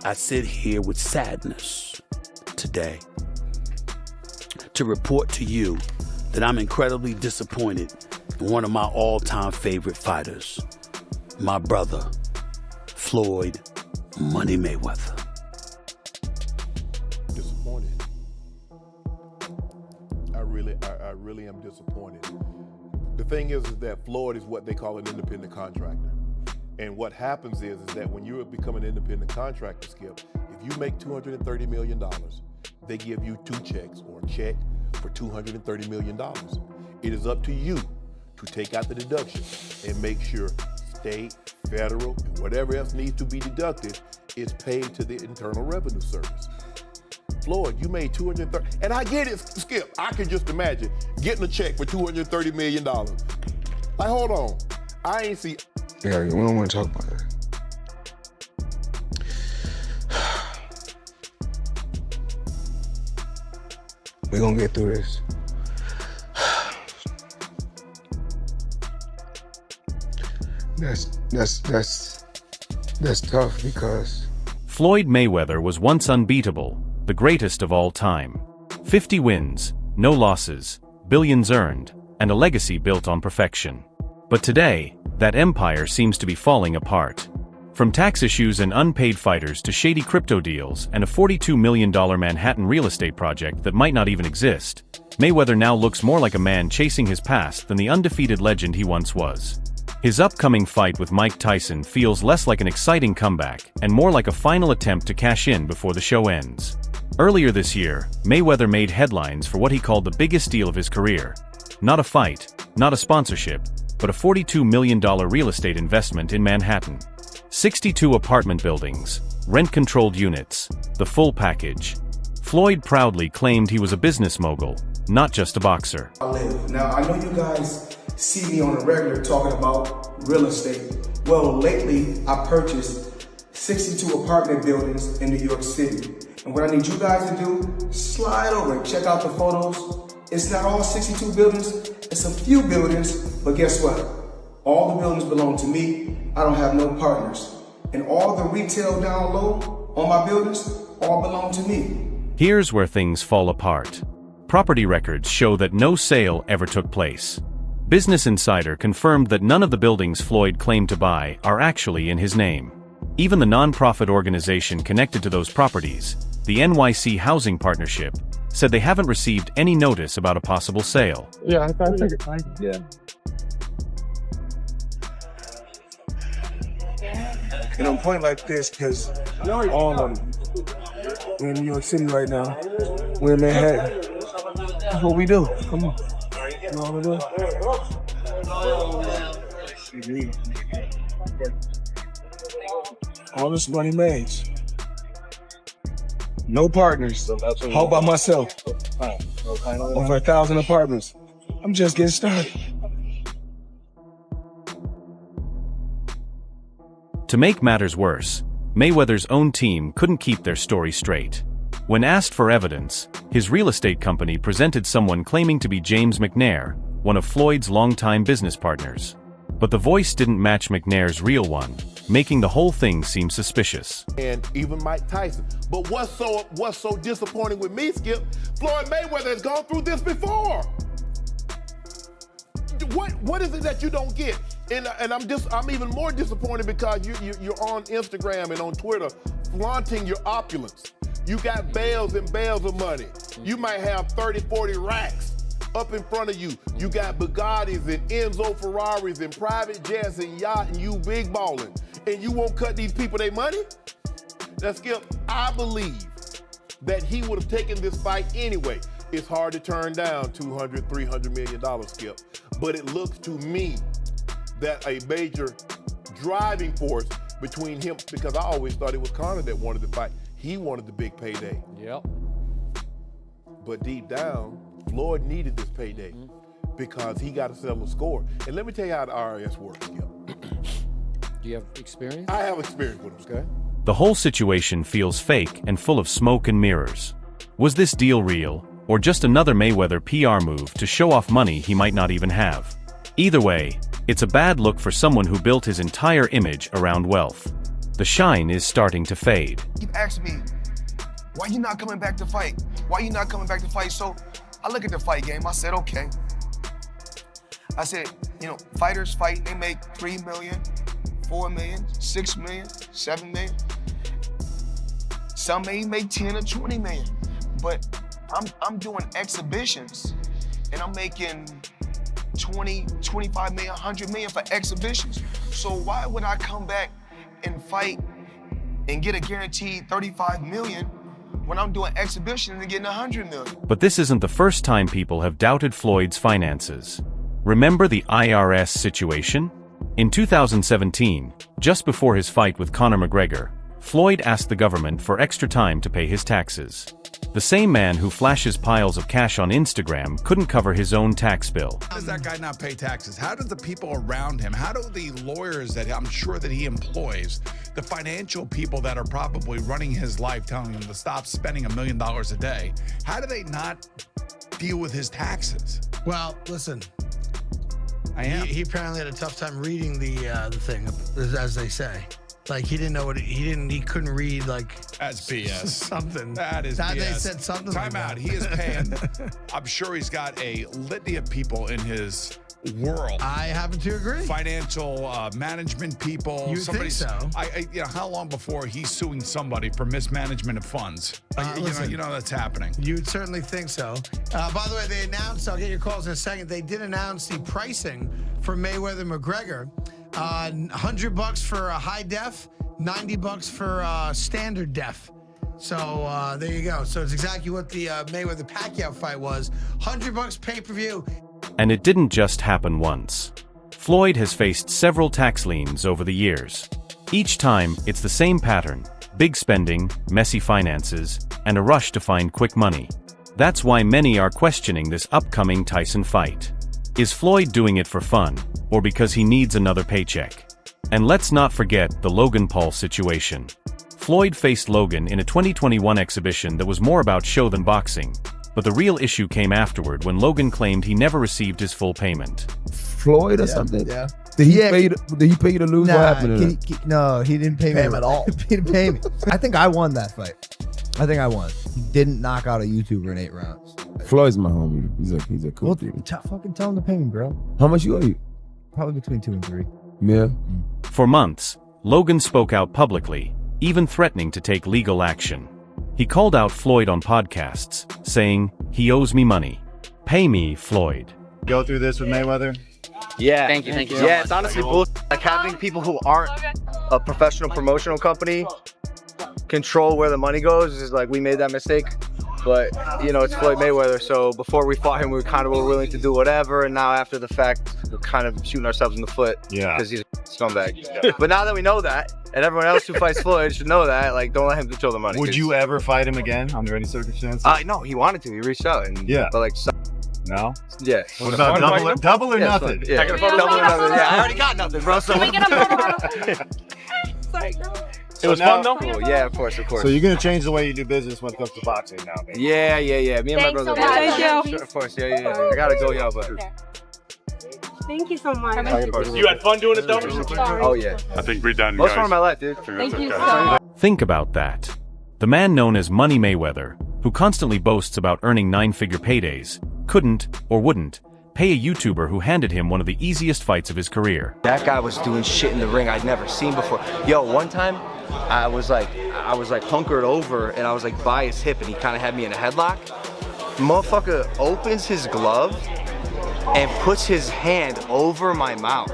I sit here with sadness today to report to you that I'm incredibly disappointed in one of my all-time favorite fighters, my brother, Floyd Money Mayweather. Disappointed. I really am disappointed. The thing is that Floyd is what they call an independent contractor. And what happens is that when you become an independent contractor, Skip, if you make $230 million, they give you 2 checks or a check for $230 million. It is up to you to take out the deduction and make sure state, federal, and whatever else needs to be deducted is paid to the Internal Revenue Service. Floyd, you made $230, and I get it, Skip. I can just imagine getting a check for $230 million. Like, hold on, I ain't see. Yeah, we don't want to talk about that. We're gonna get through this. That's tough because Floyd Mayweather was once unbeatable, the greatest of all time. 50 wins, no losses, billions earned, and a legacy built on perfection. But today, that empire seems to be falling apart. From tax issues and unpaid fighters to shady crypto deals and a $42 million Manhattan real estate project that might not even exist, Mayweather now looks more like a man chasing his past than the undefeated legend he once was. His upcoming fight with Mike Tyson feels less like an exciting comeback and more like a final attempt to cash in before the show ends. Earlier this year, Mayweather made headlines for what he called the biggest deal of his career. Not a fight, not a sponsorship, but a $42 million real estate investment in Manhattan. 62 apartment buildings, rent-controlled units, the full package. Floyd proudly claimed he was a business mogul, not just a boxer. Now, I know you guys see me on a regular talking about real estate. Well, lately, I purchased 62 apartment buildings in New York City. And what I need you guys to do, slide over and check out the photos. It's not all 62 buildings, it's a few buildings, but guess what? All the buildings belong to me. I don't have no partners. And all the retail down low on my buildings all belong to me. Here's where things fall apart. Property records show that no sale ever took place. Business Insider confirmed that none of the buildings Floyd claimed to buy are actually in his name. Even the non-profit organization connected to those properties, the NYC Housing Partnership, said they haven't received any notice about a possible sale. yeah, I figured. Yeah. And I'm pointing like this because all of them. We're in New York City right now. We're in Manhattan. That's what we do. Come on. You know what we do? All this money made. No partners. All by myself. Over 1,000 apartments. I'm just getting started. To make matters worse, Mayweather's own team couldn't keep their story straight. When asked for evidence, his real estate company presented someone claiming to be James McNair, one of Floyd's longtime business partners. But the voice didn't match McNair's real one, making the whole thing seem suspicious. And even Mike Tyson. But what's so disappointing with me, Skip? Floyd Mayweather has gone through this before. What is it that you don't get? And I'm even more disappointed because you're on Instagram and on Twitter flaunting your opulence. You got bales and bales of money. You might have 30, 40 racks up in front of you. You got Bugattis and Enzo Ferraris and private jets and yacht and you big balling. And you won't cut these people their money? Now, Skip, I believe that he would have taken this fight anyway. It's hard to turn down $200, $300 million, Skip. But it looks to me that a major driving force between him, because I always thought it was Conor that wanted the fight. He wanted the big payday. Yep. But deep down, Floyd needed this payday because he got to settle the score. And let me tell you how the IRS works, Skip. Do you have experience? I have experience with him. Okay. The whole situation feels fake and full of smoke and mirrors. Was this deal real, or just another Mayweather PR move to show off money he might not even have? Either way, it's a bad look for someone who built his entire image around wealth. the shine is starting to fade. Keep asking me, why you not coming back to fight? Why you not coming back to fight? So I look at the fight game. I said, okay. I said, you know, fighters fight, they make 3 million, 4 million, 6 million, 7 million. Some may make 10 or 20 million. But I'm doing exhibitions and I'm making 20, 25 million, 100 million for exhibitions. So why would I come back and fight and get a guaranteed 35 million when I'm doing exhibitions and getting 100 million? But this isn't the first time people have doubted Floyd's finances. Remember the IRS situation? In 2017, just before his fight with Conor McGregor, Floyd asked the government for extra time to pay his taxes. The same man who flashes piles of cash on Instagram couldn't cover his own tax bill. How does that guy not pay taxes? How do the people around him, how do the lawyers that I'm sure that he employs, the financial people that are probably running his life telling him to stop spending $1 million a day, how do they not deal with his taxes? Well, listen. He apparently had a tough time reading the thing, as they say. Like he didn't know what he couldn't read like that's BS. Something. That is BS. They said something. Time like out. that. He is paying. I'm sure he's got a litany of people in his world. I happen to agree. Financial management people. You think so? You know, how long before he's suing somebody for mismanagement of funds? You know that's happening. You'd certainly think so. By the way, they announced. I'll get your calls in a second. They did announce the pricing for Mayweather McGregor. $100 for a high def, $90 for standard def. So there you go. So it's exactly what the Mayweather Pacquiao fight was. $100 pay-per-view. And it didn't just happen once. Floyd has faced several tax liens over the years. Each time, it's the same pattern: big spending, messy finances, and a rush to find quick money. That's why many are questioning this upcoming Tyson fight. Is Floyd doing it for fun, or because he needs another paycheck? And let's not forget the Logan Paul situation. Floyd faced Logan in a 2021 exhibition that was more about show than boxing, but the real issue came afterward when Logan claimed he never received his full payment. Floyd or something? Yeah. Did he pay you to lose? Nah, what happened to him? no, he didn't pay me at all. He didn't pay me. I think I won that fight. I think I won. He didn't knock out a YouTuber in 8 rounds. Floyd's my homie. He's a cool Well, dude. fucking tell him to pay me, bro. How much you owe you? Probably between 2 and 3. Yeah. For months, Logan spoke out publicly, even threatening to take legal action. He called out Floyd on podcasts, saying, "He owes me money. Pay me, Floyd." Go through this with Mayweather? Yeah. Thank you. Yeah, it's honestly bullshit. Like having people who aren't a professional promotional company control where the money goes is like, we made that mistake. But, you know, it's Floyd Mayweather, so before we fought him, we kind of were willing to do whatever, and now after the fact, we're kind of shooting ourselves in the foot. Yeah. Because he's a scumbag. But now that we know that, and everyone else who fights Floyd should know that, like, don't let him control the money. Would you ever fight him again under any circumstances? No, he wanted to. He reached out. And, Yeah. But, like, No? yeah. What about double or Yeah, nothing? Yeah. Double or nothing. Yeah, I already got nothing, bro. So. Can we get a photo? Sorry, girl. It was fun though? Cool. Yeah, of course. So you're going to change the way you do business when it comes to boxing now, man? Yeah. Me and my Thanks brother. so much. Thank you. Sure, of course. Yeah. I gotta go, y'all, but. Thank you so much. You had fun doing it though? Oh yeah. I think we're done, Most fun of my life, dude. Thank you so much. Think about that. The man known as Money Mayweather, who constantly boasts about earning 9-figure paydays, couldn't, or wouldn't, pay a YouTuber who handed him one of the easiest fights of his career. That guy was doing shit in the ring I'd never seen before. Yo, one time, I was like hunkered over and I was like by his hip and he kind of had me in a headlock. Motherfucker opens his glove and puts his hand over my mouth.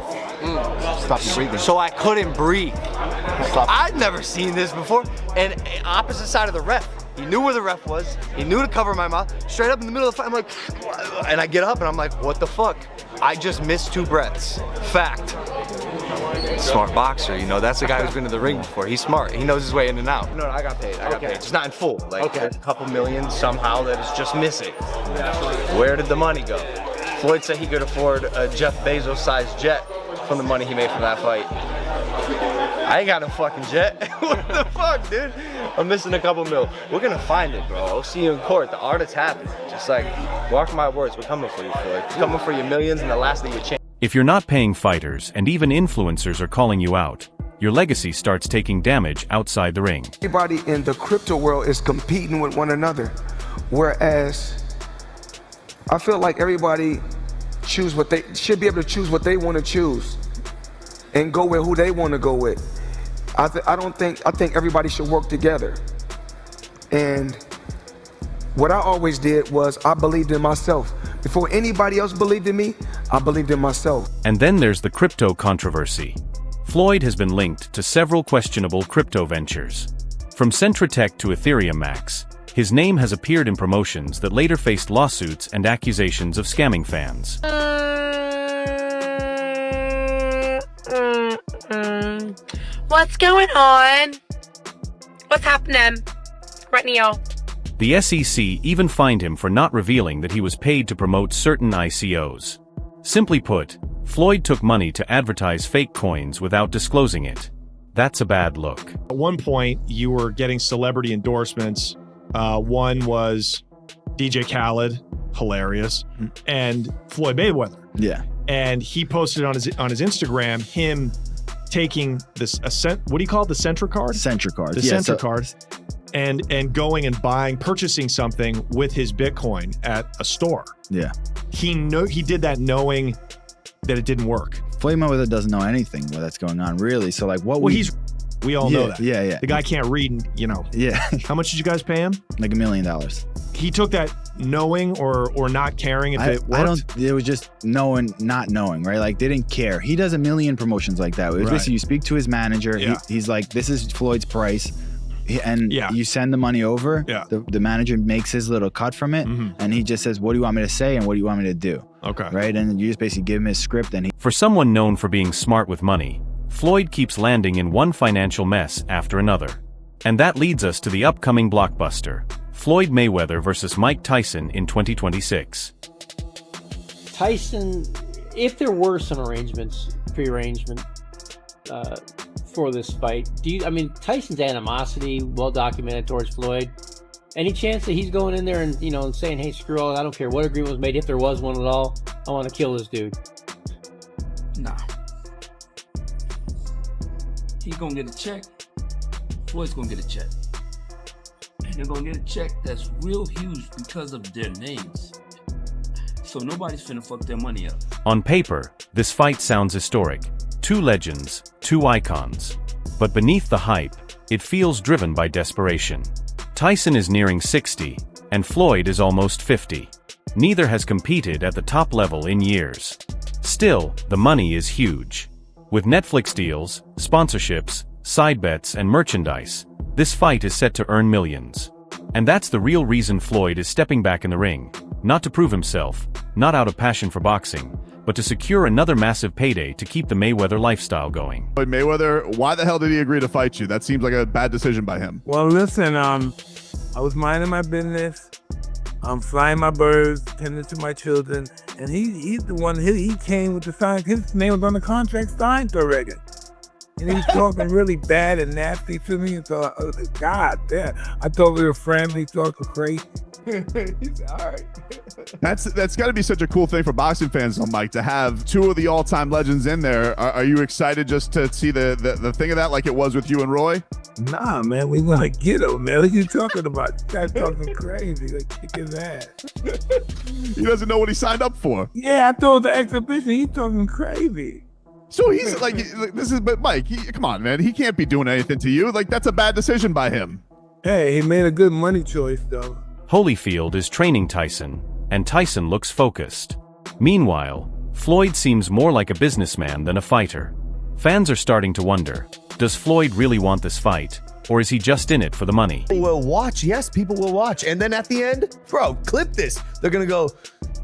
Stop you breathing. So I couldn't breathe. I'd never seen this before. And opposite side of the ref. He knew where the ref was. He knew to cover my mouth. Straight up in the middle of the fight, I'm like, and I get up and I'm like, what the fuck? I just missed 2 breaths. Fact. Smart boxer, you know, that's the guy who's been to the ring before. He's smart. He knows his way in and out. No, I got paid. I got paid. Just not in full. Like a couple million somehow that is just missing. Where did the money go? Floyd said he could afford a Jeff Bezos-sized jet from the money he made from that fight. I ain't got no fucking jet. What the fuck, dude? I'm missing a couple mil. We're gonna find it, bro. I'll see you in court. The art is happening. Just like, mark my words, we're coming for you, Floyd. We're coming for your millions and the last of your change. If you're not paying fighters and even influencers are calling you out, your legacy starts taking damage outside the ring. Everybody in the crypto world is competing with one another, whereas I feel like everybody should be able to choose what they want to choose and go with who they want to go with. I think everybody should work together. And what I always did was I believed in myself. Before anybody else believed in me, I believed in myself. And then there's the crypto controversy. Floyd has been linked to several questionable crypto ventures. From Centratech to Ethereum Max, his name has appeared in promotions that later faced lawsuits and accusations of scamming fans. What's going on? What's happening right now? The SEC even fined him for not revealing that he was paid to promote certain ICOs. Simply put, Floyd took money to advertise fake coins without disclosing it. That's a bad look. At one point, you were getting celebrity endorsements. One was DJ Khaled, hilarious, and Floyd Mayweather. Yeah. And he posted on his Instagram him taking this what do you call it? The Centra card? Centra card. The Centra card. And going and purchasing something with his Bitcoin at a store. Yeah. He did that knowing that it didn't work. Floyd Mayweather doesn't know anything that's going on, really. So like what we all know that. Yeah, yeah. The guy can't read, Yeah. How much did you guys pay him? Like $1 million. He took that knowing or not caring if it worked? It was just knowing, not knowing, right? Like they didn't care. He does a million promotions like that. It was basically you speak to his manager. Yeah. He's like, this is Floyd's price. And you send the money over. Yeah. The manager makes his little cut from it. And he just says, what do you want me to say? And what do you want me to do? Okay. Right. And you just basically give him his script. And For someone known for being smart with money, Floyd keeps landing in one financial mess after another. And that leads us to the upcoming blockbuster, Floyd Mayweather versus Mike Tyson in 2026. Tyson, if there were some prearrangement for this fight, Tyson's animosity, well documented towards Floyd. Any chance that he's going in there and saying, hey, screw all, I don't care what agreement was made, if there was one at all, I want to kill this dude? Nah. He's gonna get a check. Floyd's gonna get a check. And they're gonna get a check that's real huge because of their names. So nobody's finna fuck their money up. On paper, this fight sounds historic. Two legends, two icons. But beneath the hype, it feels driven by desperation. Tyson is nearing 60, and Floyd is almost 50. Neither has competed at the top level in years. Still, the money is huge. With Netflix deals, sponsorships, side bets, and merchandise, this fight is set to earn millions. And that's the real reason Floyd is stepping back in the ring, not to prove himself, not out of passion for boxing, but to secure another massive payday to keep the Mayweather lifestyle going. Floyd Mayweather, why the hell did he agree to fight you? That seems like a bad decision by him. Well, listen, I was minding my business. I'm flying my birds, tending to my children, and he's the one, he came with the sign. His name was on the contract signed already. And he was talking really bad and nasty to me, and so I was like, God damn. I thought we were friends, he talked crazy. He's all right. That's got to be such a cool thing for boxing fans, though, Mike, to have two of the all-time legends in there. Are you excited just to see the thing of that like it was with you and Roy? Nah, man, we want to get him, man. What are you talking about? This guy's talking crazy. Like, kick his ass. He doesn't know what he signed up for. Yeah, I told the exhibition, he's talking crazy. So he's like, but Mike, come on, man. He can't be doing anything to you. Like, that's a bad decision by him. Hey, he made a good money choice, though. Holyfield is training Tyson, and Tyson looks focused. Meanwhile, Floyd seems more like a businessman than a fighter. Fans are starting to wonder, does Floyd really want this fight, or is he just in it for the money? People will watch, yes, people will watch. And then at the end, bro, clip this. They're gonna go,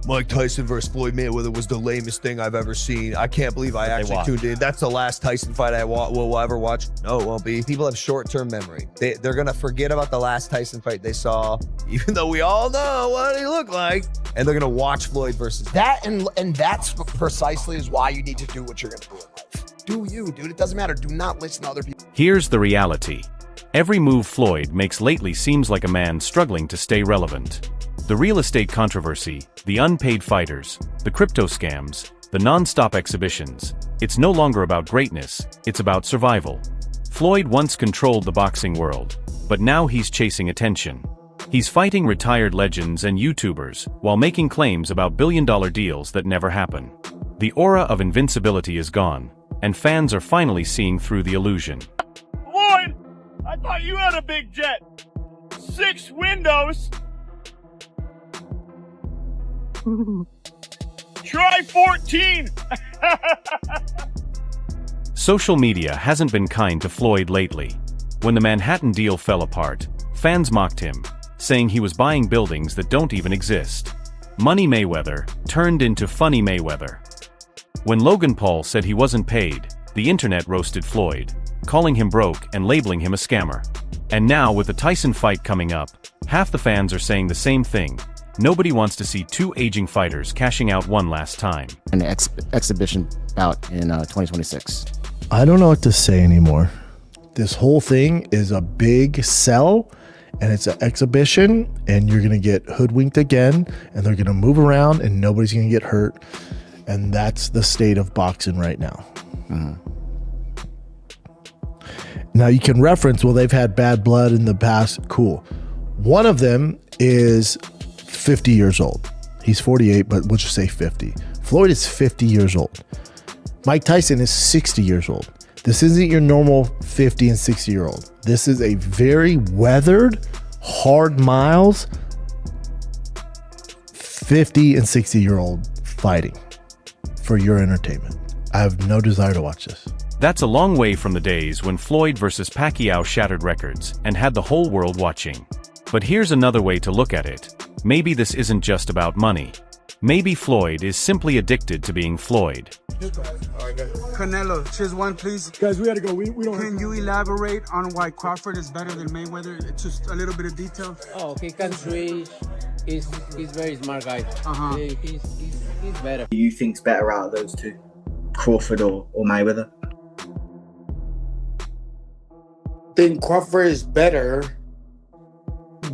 Mike Tyson versus Floyd Mayweather was the lamest thing I've ever seen. I can't believe I actually tuned in. That's the last Tyson fight I will ever watch. No, it won't be. People have short-term memory. They're going to forget about the last Tyson fight they saw, even though we all know what he looked like. And they're going to watch Floyd versus that. And that's precisely is why you need to do what you're going to do in life. Do you, dude. It doesn't matter. Do not listen to other people. Here's the reality. Every move Floyd makes lately seems like a man struggling to stay relevant. The real estate controversy, the unpaid fighters, the crypto scams, the non-stop exhibitions. It's no longer about greatness, it's about survival. Floyd once controlled the boxing world, but now he's chasing attention. He's fighting retired legends and YouTubers while making claims about billion-dollar deals that never happen. The aura of invincibility is gone, and fans are finally seeing through the illusion. Floyd, I thought you had a big jet. 6 windows. Try 14. Social media hasn't been kind to Floyd lately. When the Manhattan deal fell apart, fans mocked him, saying he was buying buildings that don't even exist. Money Mayweather turned into Funny Mayweather. When Logan Paul said he wasn't paid, the internet roasted Floyd, calling him broke and labeling him a scammer. And now with the Tyson fight coming up, half the fans are saying the same thing. Nobody wants to see two aging fighters cashing out one last time. An exhibition bout in 2026. I don't know what to say anymore. This whole thing is a big sell, and it's an exhibition, and you're going to get hoodwinked again, and they're going to move around, and nobody's going to get hurt. And that's the state of boxing right now. Mm-hmm. Now you can reference, well, they've had bad blood in the past. Cool. One of them is 50 years old. He's 48, but we'll just say 50. Floyd is 50 years old. Mike Tyson is 60 years old. This isn't your normal 50 and 60 year old. This is a very weathered, hard miles, 50 and 60 year old fighting for your entertainment. I have no desire to watch this. That's a long way from the days when Floyd versus Pacquiao shattered records and had the whole world watching. But here's another way to look at it. Maybe this isn't just about money. Maybe Floyd is simply addicted to being Floyd. Canelo, choose one, please. Guys, we gotta go. We don't. Can you elaborate on why Crawford is better than Mayweather? It's just a little bit of detail. Oh, he can switch. He's very smart guy. He's better. Who you think's better out of those two, Crawford or Mayweather? I think Crawford is better,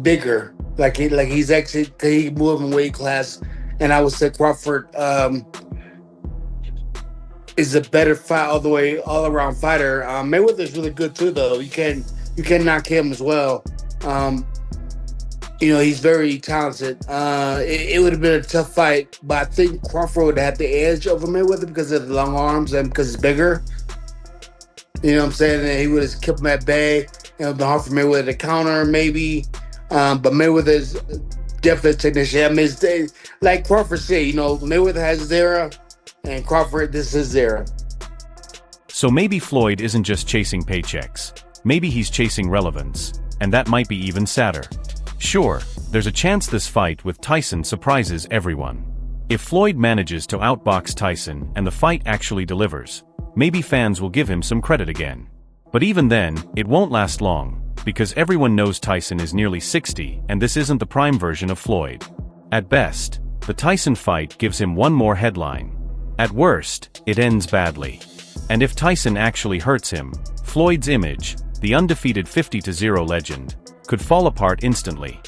bigger. Like he's actually he moved in weight class, and I would say Crawford is a better fight all around fighter. Mayweather's really good too, though. You can knock him as well. He's very talented. It would have been a tough fight, but I think Crawford would have the edge over Mayweather because of the long arms and because he's bigger. You know what I'm saying? And he would have kept him at bay. It would have been hard for Mayweather to counter, maybe. But Mayweather's definitely a technician. I mean, it's, like Crawford said, Mayweather has his era, and Crawford, this is his era. So maybe Floyd isn't just chasing paychecks. Maybe he's chasing relevance, and that might be even sadder. Sure, there's a chance this fight with Tyson surprises everyone. If Floyd manages to outbox Tyson and the fight actually delivers, maybe fans will give him some credit again. But even then, it won't last long, because everyone knows Tyson is nearly 60 and this isn't the prime version of Floyd. At best, the Tyson fight gives him one more headline. At worst, it ends badly. And if Tyson actually hurts him, Floyd's image, the undefeated 50-0 legend, could fall apart instantly.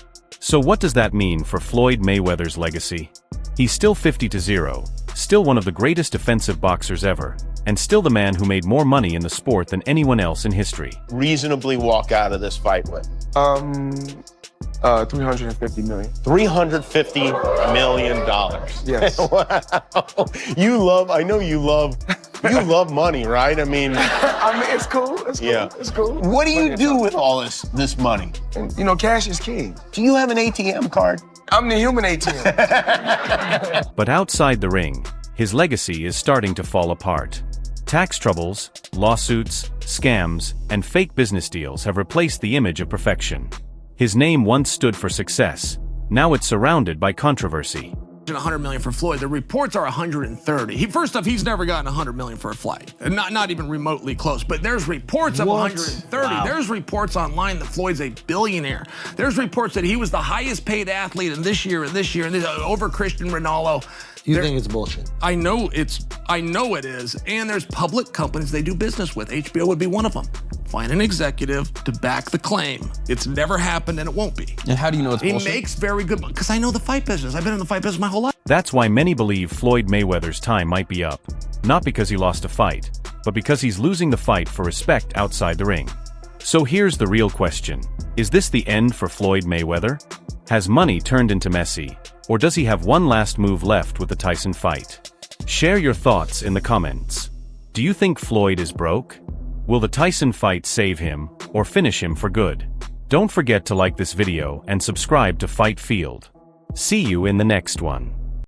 So what does that mean for Floyd Mayweather's legacy? He's still 50-0, still one of the greatest defensive boxers ever, and still the man who made more money in the sport than anyone else in history. Reasonably walk out of this fight with? 350 million. $350 million. Yes. Wow. I know you love money, right? I mean, it's cool. It's cool. Yeah. It's cool. What do you do with all this money? And, cash is king. Do you have an ATM card? I'm the human ATM. But outside the ring, his legacy is starting to fall apart. Tax troubles, lawsuits, scams, and fake business deals have replaced the image of perfection. His name once stood for success. Now it's surrounded by controversy. $100 million for Floyd. The reports are 130. First off, he's never gotten $100 million for a fight. Not even remotely close. But there's reports of 130. Wow. There's reports online that Floyd's a billionaire. There's reports that he was the highest paid athlete in this year over Cristiano Ronaldo. You think it's bullshit? I know it is. And there's public companies they do business with. HBO would be one of them. Find an executive to back the claim. It's never happened and it won't be. And how do you know it's bullshit? He makes very good money because I know the fight business. I've been in the fight business my whole life. That's why many believe Floyd Mayweather's time might be up. Not because he lost a fight, but because he's losing the fight for respect outside the ring. So here's the real question. Is this the end for Floyd Mayweather? Has money turned into Messi? Or does he have one last move left with the Tyson fight? Share your thoughts in the comments. Do you think Floyd is broke? Will the Tyson fight save him, or finish him for good? Don't forget to like this video and subscribe to Fight Field. See you in the next one.